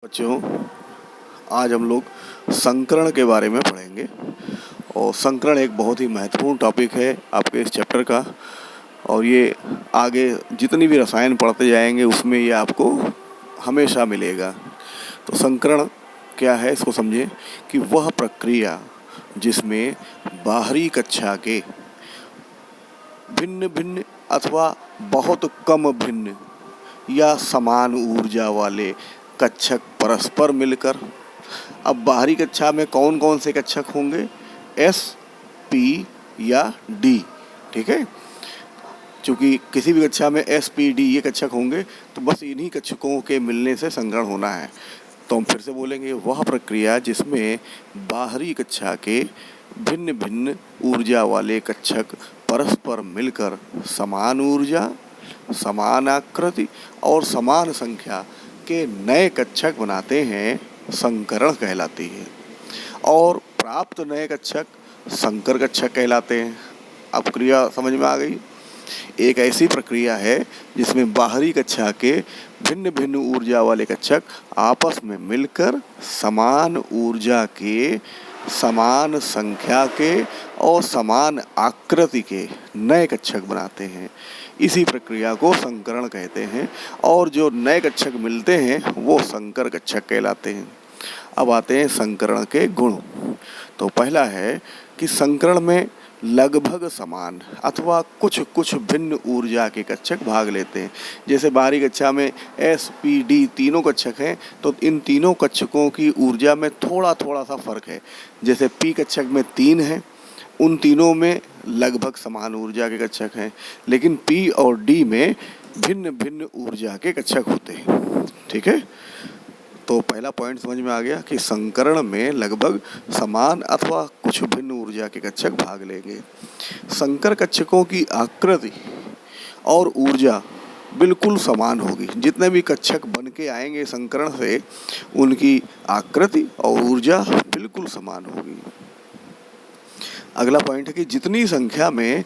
बच्चों, आज हम लोग संकरण के बारे में पढ़ेंगे और संकरण एक बहुत ही महत्वपूर्ण टॉपिक है आपके इस चैप्टर का। और ये आगे जितनी भी रसायन पढ़ते जाएंगे उसमें ये आपको हमेशा मिलेगा। तो संकरण क्या है इसको समझें कि वह प्रक्रिया जिसमें बाहरी कक्षा के भिन्न भिन्न अथवा बहुत कम भिन्न या समान ऊर्जा वाले कक्षक परस्पर मिलकर, अब बाहरी कक्षा में कौन कौन से कक्षक होंगे? एस, पी या डी। ठीक है, चूँकि किसी भी कक्षा में एस, पी, डी ये कक्षक होंगे तो बस इन्हीं कक्षकों के मिलने से संकरण होना है। तो हम फिर से बोलेंगे, वह प्रक्रिया जिसमें बाहरी कक्षा के भिन्न भिन्न ऊर्जा वाले कक्षक परस्पर मिलकर समान ऊर्जा, समान आकृति और समान संख्या के नए कक्षक बनाते हैं, संकरण कहलाती है। और प्राप्त नए कक्षक संकर कक्षक कहलाते हैं। अब क्रिया समझ में आ गई। एक ऐसी प्रक्रिया है जिसमें बाहरी कक्षा के भिन्न भिन्न ऊर्जा वाले कक्षक आपस में मिलकर समान ऊर्जा के, समान संख्या के और समान आकृति के नए कक्षक बनाते हैं। इसी प्रक्रिया को संकरण कहते हैं और जो नए कक्षक मिलते हैं वो संकर कक्षक कहलाते हैं। अब आते हैं संकरण के गुण। तो पहला है कि संकरण में लगभग समान अथवा कुछ कुछ भिन्न ऊर्जा के कक्षक भाग लेते हैं। जैसे बाहरी कक्षा में एस, पी, डी तीनों कक्षक हैं तो इन तीनों कक्षकों की ऊर्जा में थोड़ा थोड़ा सा फर्क है। जैसे पी कक्षक में 3 हैं, उन तीनों में लगभग समान ऊर्जा के कक्षक हैं, लेकिन पी और डी में भिन्न भिन्न ऊर्जा के कक्षक होते हैं। ठीक है, तो पहला पॉइंट समझ में आ गया कि संकरण में लगभग समान अथवा कुछ भिन्न ऊर्जा के कक्षक भाग लेंगे। संकर कक्षकों की आकृति और ऊर्जा बिल्कुल समान होगी। जितने भी कक्षक बन के आएंगे संकरण से उनकी आकृति और ऊर्जा बिल्कुल समान होगी। अगला पॉइंट है कि जितनी संख्या में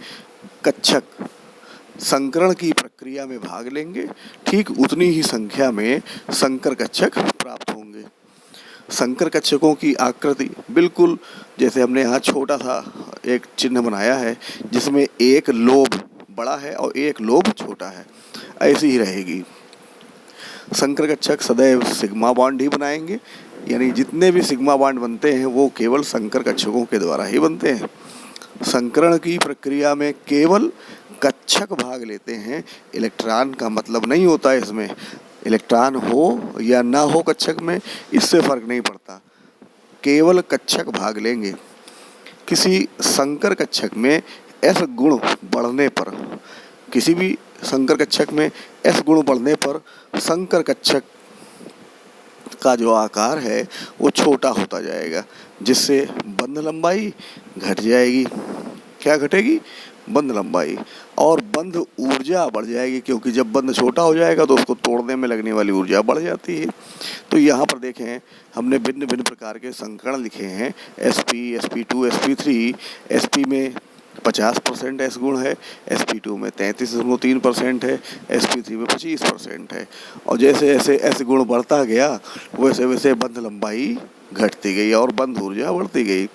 कक्षक संकरण की प्रक्रिया में भाग लेंगे ठीक उतनी ही संख्या में संकर कक्षक प्राप्त होंगे। संकर कक्षकों की आकृति बिल्कुल जैसे हमने यहाँ छोटा सा एक चिन्ह बनाया है जिसमें एक लोब बड़ा है और एक लोब छोटा है, ऐसी ही रहेगी। संकर कक्षक सदैव सिग्मा बॉन्ड ही बनाएंगे, यानी जितने भी सिग्मा बॉन्ड बनते हैं वो केवल संकर कक्षकों के द्वारा ही बनते हैं। संकरण की प्रक्रिया में केवल कक्षक भाग लेते हैं, इलेक्ट्रॉन का मतलब नहीं होता है इसमें। इलेक्ट्रॉन हो या ना हो कक्षक में इससे फर्क नहीं पड़ता, केवल कक्षक भाग लेंगे। किसी संकर कक्षक में एस गुण बढ़ने पर, किसी भी संकर कक्षक में एस गुण बढ़ने पर संकर कक्षक का जो आकार है वो छोटा होता जाएगा, जिससे बंध लंबाई घट जाएगी। क्या घटेगी? बंध लंबाई। और बंध ऊर्जा बढ़ जाएगी, क्योंकि जब बंध छोटा हो जाएगा तो उसको तोड़ने में लगने वाली ऊर्जा बढ़ जाती है। तो यहाँ पर देखें हमने भिन्न भिन्न प्रकार के संकरण लिखे हैं। sp, sp2, sp3। sp में 50% एस गुण है, sp2 में 33.3% है, sp3 में 25% है। और जैसे जैसे एस गुण बढ़ता गया वैसे वैसे बंध लंबाई घटती गई और बंध ऊर्जा बढ़ती गई।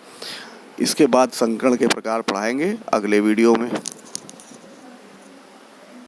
इसके बाद संकरण के प्रकार पढ़ाएंगे अगले वीडियो में।